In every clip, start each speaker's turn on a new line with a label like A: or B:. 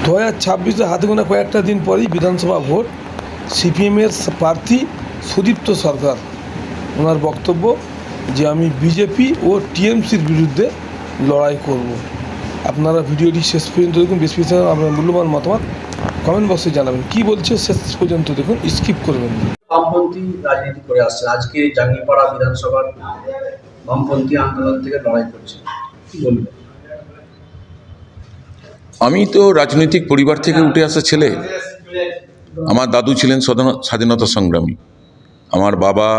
A: 2026 হাতে গোনা কয়েকটা দিন পরেই বিধানসভা ভোট। সিপিএমের প্রার্থী সুদীপ্ত সরকার, ওনার বক্তব্য যে আমি বিজেপি ও টিএমসির বিরুদ্ধে লড়াই করব। আপনারা ভিডিওটি শেষ পর্যন্ত দেখুন। বেশ বেশি আপনার মূল্যবান মতামত কমেন্ট বক্সে জানাবেন। কি বলছে শেষ পর্যন্ত দেখুন, স্কিপ করবেন না।
B: বামপন্থী রাজনীতি করে আসছে, আজকে জাঙ্গিপাড়া বিধানসভার বামপন্থী আন্দোলন থেকে লড়াই করছে, কি বলবেন?
C: আমি তো রাজনৈতিক পরিবার থেকে উঠে আসা ছেলে। আমার দাদু ছিলেন স্বাধীনতা সংগ্রামী, আমার বাবা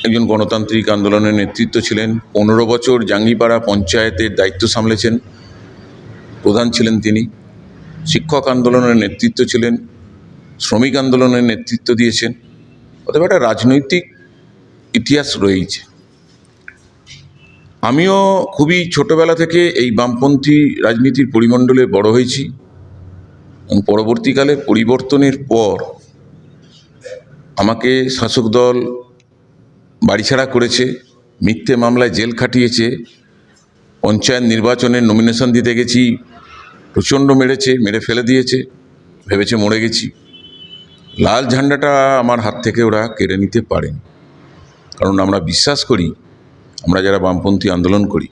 C: একজন গণতান্ত্রিক আন্দোলনের নেতৃত্ব ছিলেন। 15 বছর জাঙ্গিপাড়া পঞ্চায়েতের দায়িত্ব সামলেছেন, প্রধান ছিলেন তিনি। শিক্ষক আন্দোলনের নেতৃত্ব ছিলেন, শ্রমিক আন্দোলনের নেতৃত্ব দিয়েছেন। অতএব একটা রাজনৈতিক ইতিহাস রয়েছে। আমিও খুবই ছোটবেলা থেকে এই বামপন্থী রাজনীতির পরিমণ্ডলে বড় হয়েছি এবং পরবর্তীকালে পরিবর্তনের পর আমাকে শাসক দল বাড়িছাড়া করেছে, মিথ্যে মামলায় জেল খাটিয়েছে, পঞ্চায়েত নির্বাচনের নমিনেশন দিতে গেছি প্রচণ্ড মেরেছে, মেরে ফেলে দিয়েছে, ভেবেছে মরে গেছি। লাল ঝান্ডাটা আমার হাত থেকে ওরা কেড়ে নিতে পারেন, কারণ আমরা বিশ্বাস করি, আমরা যারা বামপন্থী আন্দোলন করি,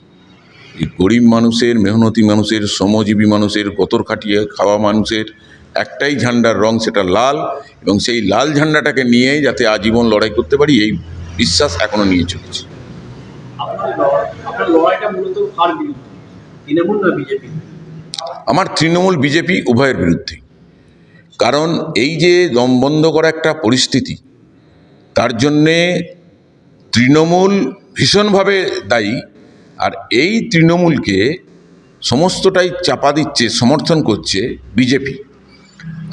C: এই গরিব মানুষের, মেহনতি মানুষের, শ্রমজীবী মানুষের, গতর খাটিয়ে খাওয়া মানুষের একটাই ঝান্ডার রং, সেটা লাল। এবং সেই লাল ঝান্ডাটাকে নিয়েই যাতে আজীবন লড়াই করতে পারি, এই বিশ্বাস এখনো নিয়ে চলেছি।
B: আপনার লড়াইটা মূলত কার বিরুদ্ধে, তৃণমূল না বিজেপি?
C: আমার তৃণমূল বিজেপি উভয়ের বিরুদ্ধে। কারণ এই যে দম বন্ধ করা একটা পরিস্থিতি, তার জন্যে তৃণমূল ভীষণভাবে দায়ী। আর এই তৃণমূলকে সমস্তটাই চাপা দিচ্ছে, সমর্থন করছে বিজেপি।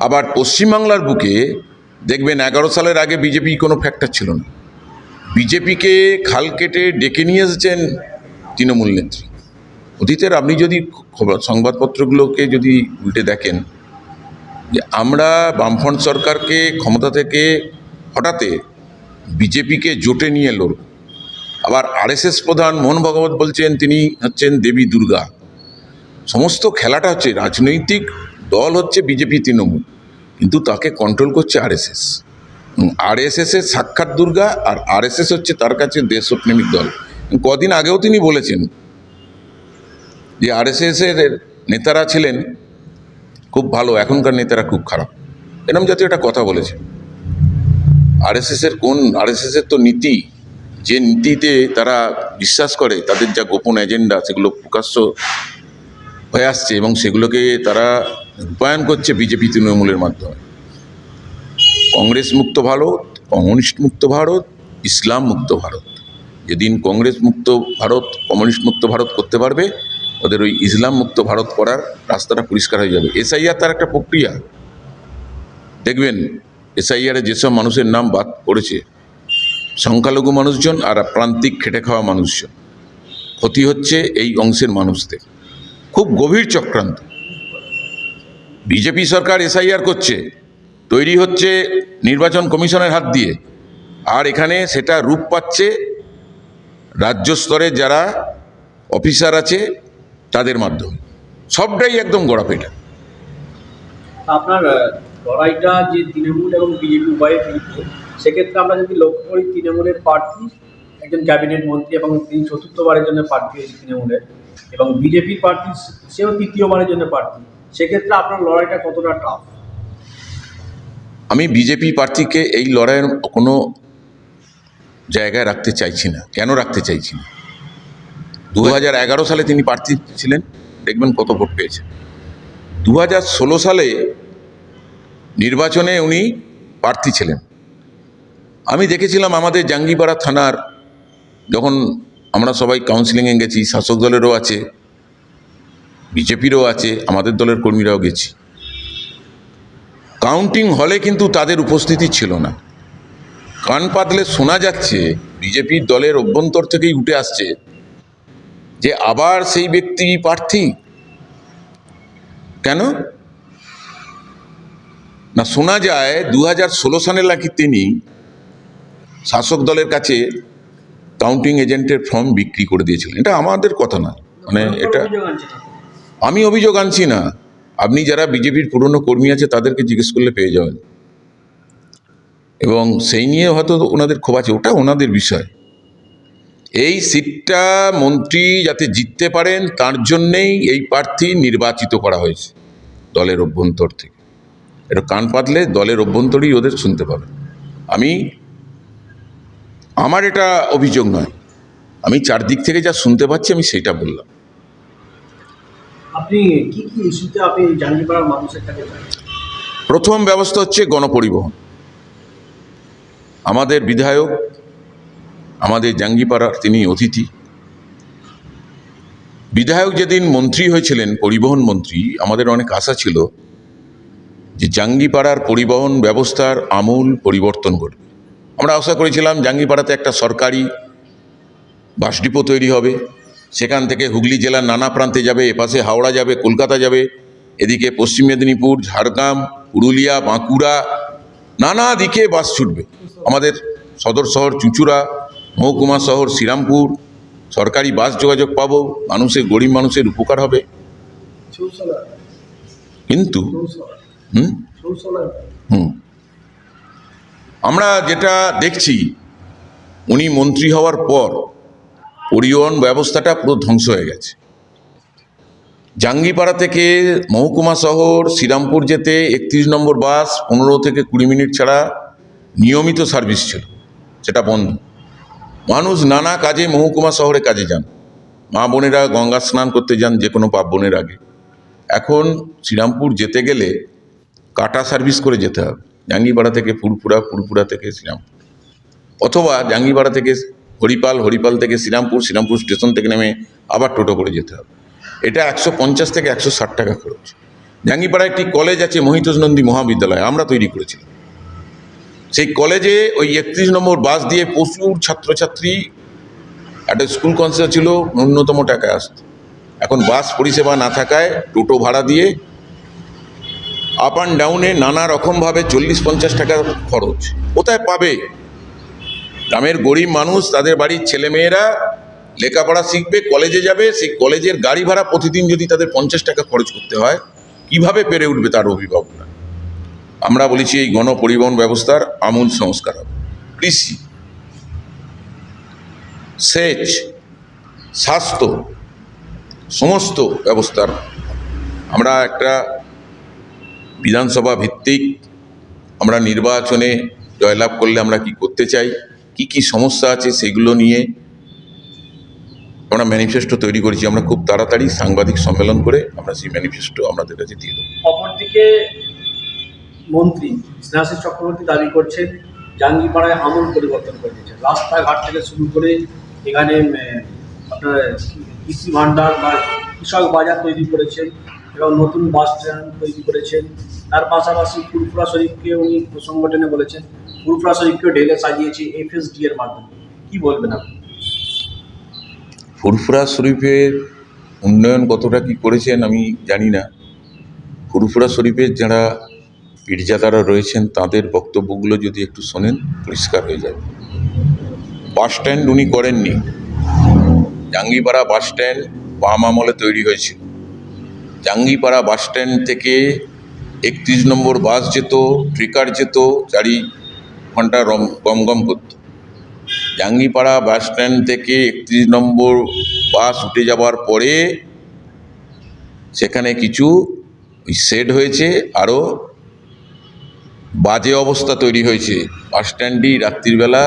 C: আবার পশ্চিমবাংলার বুকে দেখবেন 11 সালের আগে বিজেপি কোনো ফ্যাক্টর ছিল না। বিজেপিকে খাল কেটে ডেকে নিয়ে এসেছেন তৃণমূল নেত্রী। অতীতের আপনি যদি সংবাদপত্রগুলোকে যদি উল্টে দেখেন, যে আমরা বামফ্রন্ট সরকারকে ক্ষমতা থেকে হটাতে বিজেপিকে জোটে নিয়ে লড়ব। আবার আরএসএস প্রধান মোহন ভাগবত বলছেন তিনি হচ্ছেন দেবী দুর্গা। সমস্ত খেলাটা হচ্ছে, রাজনৈতিক দল হচ্ছে বিজেপি তৃণমূল, কিন্তু তাকে কন্ট্রোল করছে আরএসএস। আরএসএসের সাক্ষাৎ দুর্গা, আর আরএসএস হচ্ছে তার কাছে দেশপ্রেমিক দল। কদিন আগেও তিনি বলেছেন যে আরএসএসের নেতারা ছিলেন খুব ভালো, এখনকার নেতারা খুব খারাপ, এরকম জাতীয় একটা কথা বলেছেন। আরএসএসের তো নীতি, যে নীতিতে তারা বিশ্বাস করে, তাদের যা গোপন এজেন্ডা, সেগুলো প্রকাশ্য হয়ে আসছে এবং সেগুলোকে তারা রূপায়ণ করছে বিজেপি তৃণমূলের মাধ্যমে। কংগ্রেস মুক্ত ভারত, কমিউনিস্ট মুক্ত ভারত, ইসলাম মুক্ত ভারত। যেদিন কংগ্রেস মুক্ত ভারত, কমিউনিস্ট মুক্ত ভারত করতে পারবে, ওদের ওই ইসলাম মুক্ত ভারত করার রাস্তাটা পরিষ্কার হয়ে যাবে। এসআইআর তার একটা প্রক্রিয়া। দেখবেন এসআইআরে যেসব মানুষের নাম বাদ পড়েছে, সংখ্যালঘু মানুষজন আর প্রান্তিক খেটে খাওয়া মানুষজন। ক্ষতি হচ্ছে এই অংশের মানুষদের। খুব গভীর চক্রান্ত। বিজেপি সরকার এসআইআর করছে, তৈরি হচ্ছে নির্বাচন কমিশনের হাত দিয়ে, আর এখানে সেটা রূপ পাচ্ছে রাজ্য স্তরে যারা অফিসার আছে তাদের মাধ্যমে। সবটাই একদম গড়াপেটা।
B: আপনার লড়াইটা যে তৃণমূল এবং বিজেপি উভয়ের বিরুদ্ধে, সেক্ষেত্রে আমরা যদি লক্ষ্য করি, তৃণমূলের প্রার্থী একজন ক্যাবিনেট মন্ত্রী এবং তিনি চতুর্থবারের জন্য প্রার্থী হয়েছে তৃণমূলের, এবং বিজেপির প্রার্থী সেও তৃতীয়বারের জন্য প্রার্থী। সেক্ষেত্রে আপনার লড়াইটা কতটা টাফ?
C: আমি বিজেপি প্রার্থীকে এই লড়াইয়ের কোনো জায়গায় রাখতে চাইছি না। কেন রাখতে চাইছি না? 2011 সালে তিনি প্রার্থী ছিলেন, দেখবেন কত ভোট পেয়েছেন। 2016 সালে নির্বাচনে উনি প্রার্থী ছিলেন। আমি দেখেছিলাম আমাদের জাঙ্গিপাড়া থানার, যখন আমরা সবাই কাউন্সিলিংয়ে গেছি, শাসক দলেরও আছে, বিজেপিরও আছে, আমাদের দলের কর্মীরাও গেছি। কাউন্টিং হলে কিন্তু তাদের উপস্থিতি ছিল না। কান পাতলে শোনা যাচ্ছে, বিজেপির দলের অভ্যন্তর থেকেই উঠে আসছে যে আবার সেই ব্যক্তি প্রার্থী। কেন না, শোনা যায় 2016 সালে নাকি তিনি শাসক দলের কাছে কাউন্টিং এজেন্টের ফর্ম বিক্রি করে দিয়েছিলেন। এটা আমাদের কথা না, মানে এটা আমি অভিযোগ আনছি না, আপনি যারা বিজেপির পুরনো কর্মী আছে তাদেরকে জিজ্ঞেস করলে পেয়ে যাবেন, এবং সেই নিয়ে হয়তো ওনাদের ক্ষোভ আছে, ওটা ওনাদের বিষয়। এই সিটটা মন্ত্রী যাতে জিততে পারেন তার জন্যেই এই প্রার্থী নির্বাচিত করা হয়েছে দলের অভ্যন্তর থেকে। এটা কান পাতলে দলের অভ্যন্তরেই ওদের শুনতে পাবে। আমার এটা অভিযোগ নয়, আমি চারদিক থেকে যা শুনতে পাচ্ছি আমি সেইটা বললাম।
B: আপনি কি কি ইস্যুতে আপনি জাঙ্গিপাড়ার মানুষের কাছে যান?
C: প্রথম ব্যবস্থা হচ্ছে গণপরিবহন। আমাদের বিধায়ক, আমাদের জাঙ্গিপাড়ার তিনি অতিথি। বিধায়ক যেদিন মন্ত্রী হয়েছিলেন, পরিবহন মন্ত্রী, আমাদের অনেক আশা ছিল যে জাঙ্গিপাড়ার পরিবহন ব্যবস্থার আমূল পরিবর্তন করবে। আমরা আশা করেছিলাম জাঙ্গিপাড়াতে একটা সরকারি বাস ডিপো তৈরি হবে, সেখান থেকে হুগলি জেলার নানা প্রান্তে যাবে, এপাশে হাওড়া যাবে, কলকাতা যাবে, এদিকে পশ্চিম মেদিনীপুর, ঝাড়গ্রাম, পুরুলিয়া, বাঁকুড়া, নানা দিকে বাস ছুটবে। আমাদের সদর শহর চুঁচুড়া, মহকুমা শহর শ্রীরামপুর, সরকারি বাস যোগাযোগ পাবো, মানুষের, গরিব মানুষের উপকার হবে। কিন্তু আমরা যেটা দেখছি, উনি মন্ত্রী হওয়ার পর পরিবহন ব্যবস্থাটা পুরো ধ্বংস হয়ে গেছে। জাঙ্গিপাড়া থেকে মহকুমা শহর শ্রীরামপুর যেতে 31 নম্বর বাস 15 থেকে 20 মিনিট ছাড়া নিয়মিত সার্ভিস ছিল, সেটা বন্ধ। মানুষ নানা কাজে মহকুমা শহরে কাজে যান, মা বোনেরা গঙ্গা স্নান করতে যান যে কোনো পার্বণের আগে। এখন শ্রীরামপুর যেতে গেলে কাটা সার্ভিস করে যেতে হবে, জাঙ্গিপাড়া থেকে ফুরফুরা, ফুরফুরা থেকে শ্রীরামপুর, অথবা জাঙ্গিপাড়া থেকে হরিপাল, হরিপাল থেকে শ্রীরামপুর, শ্রীরামপুর স্টেশন থেকে নেমে আবার টোটো করে যেতে হবে। এটা 150 থেকে 160 টাকা খরচ। জাঙ্গিপাড়ায় একটি কলেজ আছে, মহিতোষ নন্দী মহাবিদ্যালয়, আমরা তৈরি করেছিলাম। সেই কলেজে ওই 31 নম্বর বাস দিয়ে প্রচুর ছাত্রছাত্রী, একটা স্কুল কনসেপ্ট ছিল, ন্যূনতম টাকায় আসত। এখন বাস পরিষেবা না থাকায় টোটো ভাড়া দিয়ে আপ অ্যান্ড ডাউনে নানা রকমভাবে 40-50 টাকার খরচ। কোথায় পাবে? গ্রামের গরিব মানুষ, তাদের বাড়ির ছেলেমেয়েরা লেখাপড়া শিখবে, কলেজে যাবে, সেই কলেজের গাড়ি ভাড়া প্রতিদিন যদি তাদের 50 টাকা খরচ করতে হয়, কিভাবে পেরে উঠবে তার অভিভাবকরা? আমরা বলেছি এই গণপরিবহন ব্যবস্থার আমূল সংস্কার হবে। কৃষি, সেচ, স্বাস্থ্য, সমস্ত ব্যবস্থার আমরা একটা বিধানসভা ভিত্তিক, আমরা নির্বাচনে জয়লাভ করলে আমরা কি করতে চাই, কি কি সমস্যা আছে, সেগুলো নিয়ে আমরা ম্যানিফেস্টো তৈরি করেছি। আমরা খুব তাড়াতাড়ি সাংবাদিক সম্মেলন করে আমরা সেই ম্যানিফেস্টো আপনাদের কাছে দিয়ে দেবো।
B: অপরদিকে মন্ত্রী স্নেহাশিস চক্রবর্তী দাবি করছেন জাঙ্গিপাড়ায় আমূল পরিবর্তন করে দিয়েছে, রাস্তাঘাট থেকে শুরু করে এখানে আপনার কৃষি ভাণ্ডার বা কৃষক বাজার তৈরি করেছেন এবং নতুন বাস স্ট্যান্ড তৈরি করেছেন। তার পাশাপাশি ফুরফুরা শরীফকে উনি প্রসঙ্গ টেনে বলেছেন ফুরফুরা শরীফকেও ঢেলে সাজিয়েছে FSD এর মাধ্যমে। কি বলবেন আপনি?
C: ফুরফুরা শরীফের উন্নয়ন কতটা কি করেছেন আমি জানি না। ফুরফুরা শরীফের যারা পীরজাদারা রয়েছেন তাদের বক্তব্যগুলো যদি একটু শোনেন, পরিষ্কার হয়ে যাবে। বাস স্ট্যান্ড উনি করেননি। জাঙ্গিপাড়া বাস স্ট্যান্ড বাম আমলে তৈরি হয়েছিল। জাঙ্গিপাড়া বাস স্ট্যান্ড থেকে 31 নম্বর বাস যেত, ট্রিকার যেত, 4 ঘন্টা গমগম করত। জাঙ্গিপাড়া বাস স্ট্যান্ড থেকে 31 নম্বর বাস উঠে যাওয়ার পরে সেখানে কিছু শেড হয়েছে, আরও বাজে অবস্থা তৈরি হয়েছে। বাস স্ট্যান্ডটি রাত্রিবেলা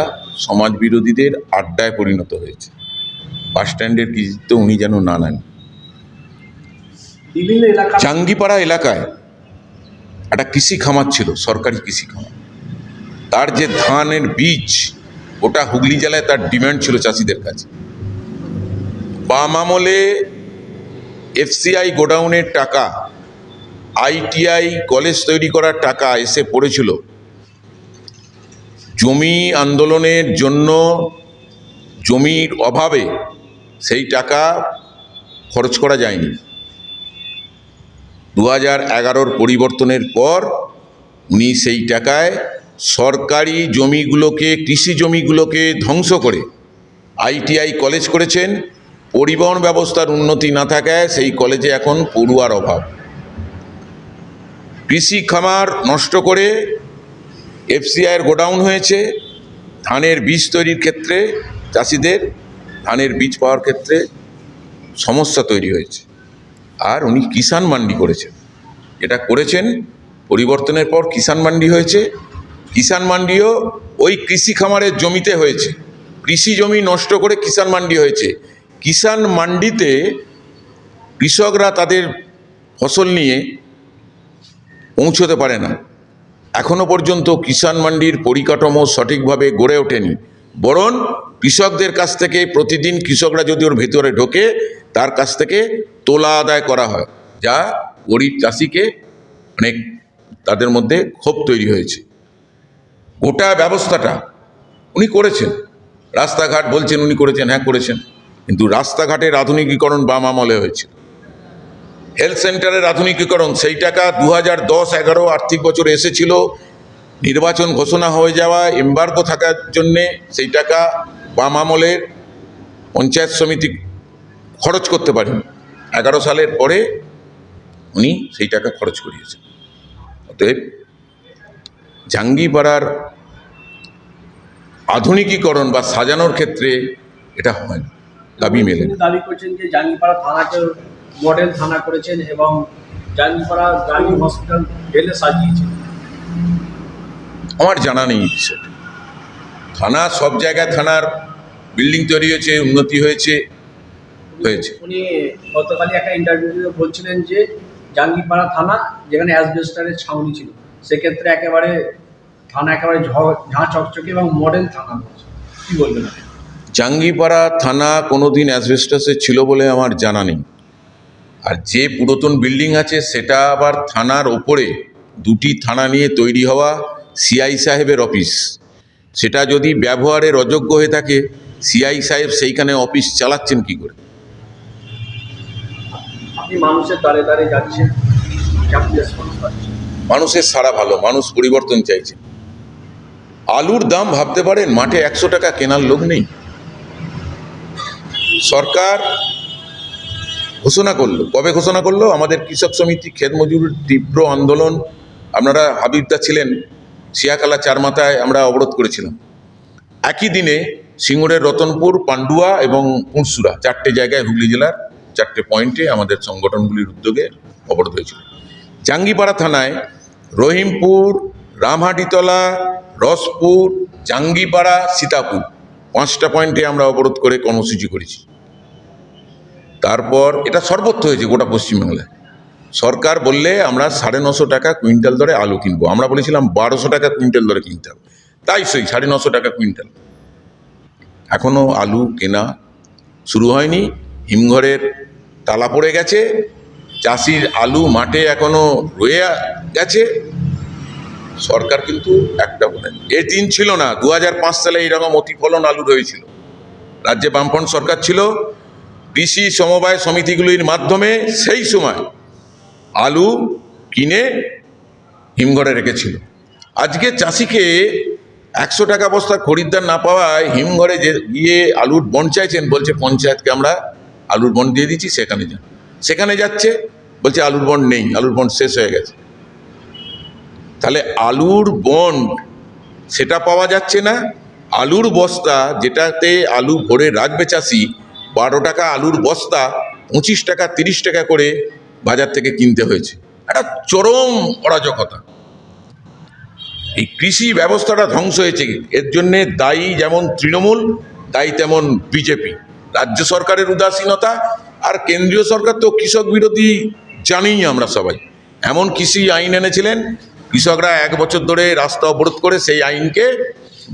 C: সমাজ বিরোধীদের আড্ডায় পরিণত হয়েছে। বাস স্ট্যান্ডের কৃতিত্ব উনি যেন না নেন।
B: বিভিন্ন এলাকা,
C: জাঙ্গিপাড়া এলাকায় একটা কৃষি খামার ছিল, সরকারি কৃষি খামার। তার যে ধানের বীজ, ওটা হুগলি জেলায় তার ডিমান্ড ছিল চাষিদের কাছে। বাম আমলে FCI গোডাউনের টাকা, ITI কলেজ তৈরি করার টাকা এসে পড়েছিল। জমি আন্দোলনের জন্য জমির অভাবে সেই টাকা খরচ করা যায়নি। 2011 পরিবর্তনের পর উনি সেই টাকায় সরকারি জমিগুলোকে, কৃষি জমিগুলোকে ধ্বংস করে ITI কলেজ করেছেন। পরিবহন ব্যবস্থার উন্নতি না থাকায় সেই কলেজে এখন পড়ুয়ার অভাব। কৃষি খামার নষ্ট করে এফসিআইয়ের গোডাউন হয়েছে, ধানের বীজ তৈরির ক্ষেত্রে চাষিদের ধানের বীজ পাওয়ার ক্ষেত্রে সমস্যা তৈরি হয়েছে। আর উনি কিষাণ মান্ডি করেছেন, এটা করেছেন পরিবর্তনের পর কিষাণ মান্ডি হয়েছে। কিষাণ মান্ডিও ওই কৃষি খামারের জমিতে হয়েছে, কৃষি জমি নষ্ট করে কিষাণ মান্ডি হয়েছে। কিষাণ মান্ডিতে কৃষকরা তাদের ফসল নিয়ে পৌঁছতে পারে না। এখনো পর্যন্ত কিষাণ মান্ডির পরিকাঠামো সঠিকভাবে গড়ে ওঠেনি, বরং কৃষকদের কাছ থেকে প্রতিদিন কৃষকরা যদি ওর ভেতরে ঢোকে তার কাছ থেকে তোলা আদায় করা হয়, যা গরিব চাষিকে অনেক তাদের মধ্যে ক্ষোভ তৈরি হয়েছে। গোটা ব্যবস্থাটা উনি করেছেন, রাস্তাঘাট বলছেন উনি করেছেন, হ্যাঁ করেছেন, কিন্তু রাস্তাঘাটের আধুনিকীকরণ বাম আমলে হয়েছে। হেলথ সেন্টারের আধুনিকীকরণ সেই টাকা 2010-11 আর্থিক বছরে এসেছিল, নির্বাচন ঘোষণা হয়ে যাওয়া এমবার্গো থাকার জন্যে সেই টাকা বাম আমলের পঞ্চায়েত সমিতি খরচ করতে পারেন। 11 সালের পরে উনি সেই টাকা খরচ করিয়েছেন। অতএব জাঙ্গিপাড়ার আধুনিকীকরণ বা সাজানোর ক্ষেত্রে এটা হয় না, দাবি মেলে না।
B: দাবি করছেন যে জাঙ্গিপাড়া থানাকে মডেল থানা করেছেন এবং জাঙ্গিপাড়া গার্গী হসপিটাল ঢেলে সাজিয়েছেন।
C: আমার জানা নেই বিষয়টা। থানা সব জায়গায় থানার বিল্ডিং তৈরি হয়েছে, উন্নতি হয়েছে।
B: উনি গতকালই একটা ইন্টারভিউতে বলছিলেন যে জাঙ্গিপাড়া থানা যেখানে অ্যাসবেস্টারের ছাউনি ছিল, সেক্ষেত্রে একেবারে থানা একেবারে ঝাঁ চকচকে এবং মডেল থানা। কি বলবেন?
C: জাঙ্গিপাড়া থানা কোনোদিন অ্যাসবেস্টাসের ছিল বলে আমার জানা নেই। আর যে পুরাতন বিল্ডিং আছে সেটা আবার থানার ওপরে দুটি থানা নিয়ে তৈরি হওয়া সিআই সাহেবের অফিস। সেটা যদি ব্যবহারের অযোগ্য হয়ে থাকে, সিআই সাহেব সেইখানে অফিস চালাচ্ছেন কি করে?
B: আপনি মানুষের দ্বারে দ্বারে যাচ্ছেন, কেমন রেসপন্স পাচ্ছেন?
C: মানুষের সাড়া ভালো, মানুষ পরিবর্তন চাইছে। আলুর দাম ভাবতে পারেন, মাঠে 100 টাকা কেনার লোক নেই। সরকার ঘোষণা করলো, কবে ঘোষণা করলো? আমাদের কৃষক সমিতি ক্ষেত মজুরের তীব্র আন্দোলন, আপনারা হাবিবদা ছিলেন, শিয়াখালা চারমাথায় আমরা অবরোধ করেছিলাম। একই দিনে সিঙ্গুরের রতনপুর, পান্ডুয়া এবং পুরসুরা 4টে জায়গায় হুগলি জেলার 4টে পয়েন্টে আমাদের সংগঠনগুলির উদ্যোগে অবরোধ হয়েছিল। জাঙ্গিপাড়া থানায় রহিমপুর, রামহাটিতলা, রসপুর, জাঙ্গিপাড়া, সীতাপুর 5টা পয়েন্টে আমরা অবরোধ করে কর্মসূচি করেছি। তারপর এটা সর্বত্র হয়েছে গোটা পশ্চিমবাংলায়। সরকার বললে আমরা 950 টাকা কুইন্টাল দরে আলু কিনবো, আমরা বলেছিলাম 1200 টাকা কুইন্টাল দরে কিনতে হবে, তাই সেই 950 টাকা কুইন্টাল। এখনও আলু কেনা শুরু হয়নি, হিমঘরের তালা পড়ে গেছে, চাষির আলু মাঠে এখনও রয়ে গেছে। সরকার কিন্তু একটা বলেন, এর দিন ছিল না 2005 সালে এইরকম অতিফলন আলুর হয়েছিল। রাজ্যে বামফ্রন্ট সরকার ছিল, কৃষি সমবায় সমিতিগুলির মাধ্যমে সেই সময় আলু কিনে হিমঘরে রেখেছিল। আজকে চাষিকে 100 টাকা বস্তা খরিদ্দার না পাওয়ায় হিমঘরে যে গিয়ে আলুর বন্ড চাইছেন, বলছে পঞ্চায়েতকে আমরা আলুর বন্ড দিয়ে দিচ্ছি, সেখানে যান। সেখানে যাচ্ছে, বলছে আলুর বন্ড নেই, আলুর বন্ড শেষ হয়ে গেছে। তাহলে আলুর বন্ড সেটা পাওয়া যাচ্ছে না, আলুর বস্তা যেটাতে আলু ভরে রাখবে চাষি 12 টাকা আলুর বস্তা 25 টাকা 30 টাকা করে বাজার থেকে কিনতে হয়েছে। একটা চরম অরাজকতা। এই কৃষি ব্যবস্থাটা ধ্বংস হয়েছে, এর জন্যে দায়ী যেমন তৃণমূল, দায়ী তেমন বিজেপি, রাজ্য সরকারের উদাসীনতা। আর কেন্দ্রীয় সরকার তো কৃষক বিরোধী জানি আমরা সবাই। এমন কৃষি আইন এনেছিলেন, কৃষকরা 1 বছর ধরে রাস্তা অবরোধ করে সেই আইনকে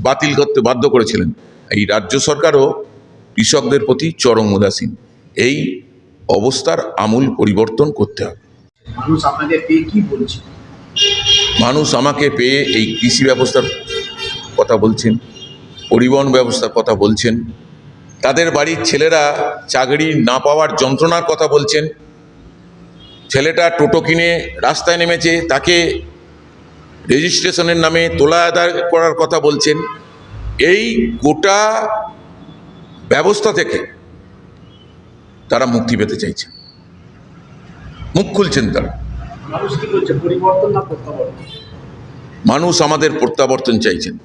C: বাতিল করতে বাধ্য করেছিলেন। এই রাজ্য সরকারও কৃষকদের প্রতি চরম উদাসীন। এই অবস্থার আমূল পরিবর্তন করতে হবে।
B: মানুষ আপনাকে পেয়ে কি বলছে?
C: মানুষ আমাকে পেয়ে এই কৃষি ব্যবস্থার কথা বলছেন, পরিবহন ব্যবস্থার কথা বলছেন, তাদের বাড়ির ছেলেরা চাকরি না পাওয়ার যন্ত্রণার কথা বলছেন। ছেলেটা টোটো কিনে রাস্তায় নেমেছে, তাকে রেজিস্ট্রেশনের নামে তোলা আদায় করার কথা বলছেন। এই গোটা ব্যবস্থা থেকে তারা মুক্তি পেতে চাইছেন, মুখ খুলছেন তারা।
B: মানুষ কি বলছে, পরিবর্তন না প্রত্যাবর্তন?
C: মানুষ আমাদের প্রত্যাবর্তন চাইছেন।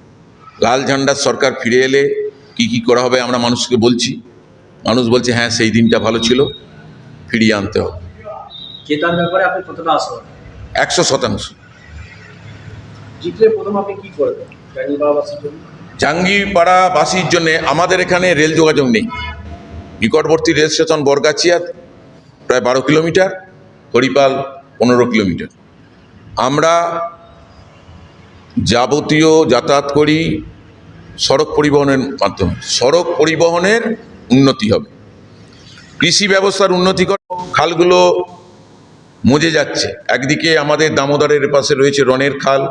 C: লাল ঝান্ডার সরকার ফিরে এলে কি কি করা হবে আমরা মানুষকে বলছি, মানুষ বলছে হ্যাঁ সেই দিনটা ভালো ছিল, ফিরিয়ে আনতে হবে।
B: জেতার ব্যাপারে আপনি কতটা আশাবাদী?
C: 100%।
B: জিতলে প্রথম আপনি কি করবেন জাঙ্গিপাড়াবাসীর জন্য?
C: জাঙ্গিপাড়াবাসীর জন্য আমাদের এখানে রেল যোগাযোগ নেই। নিকটবর্তী রেল স্টেশন বরগাছিয়া প্রায় 12 কিলোমিটার, হরিপাল 15 কিলোমিটার। আমরা যাবতীয় যাতায়াত করি সড়ক পরিবহনের মাধ্যমে। সড়ক পরিবহনের উন্নতি হবে, কৃষি ব্যবস্থার উন্নতি করে। খালগুলো মজে যাচ্ছে। একদিকে আমাদের দামোদরের পাশে রয়েছে রনের খাল,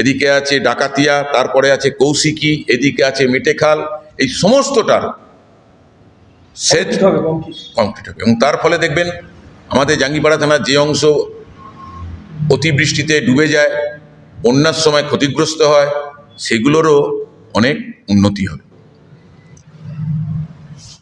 C: এদিকে আছে ডাকাতিয়া, তারপরে আছে কৌশিকী, এদিকে আছে মেটে খাল। এই সমস্তটার সেচ কমপ্লিট হবে এবং তার ফলে দেখবেন আমাদের জাঙ্গিপাড়া থানার যে অংশ অতিবৃষ্টিতে ডুবে যায়, বন্যার সময় ক্ষতিগ্রস্ত হয়, সেগুলোরও অনেক উন্নতি হবে।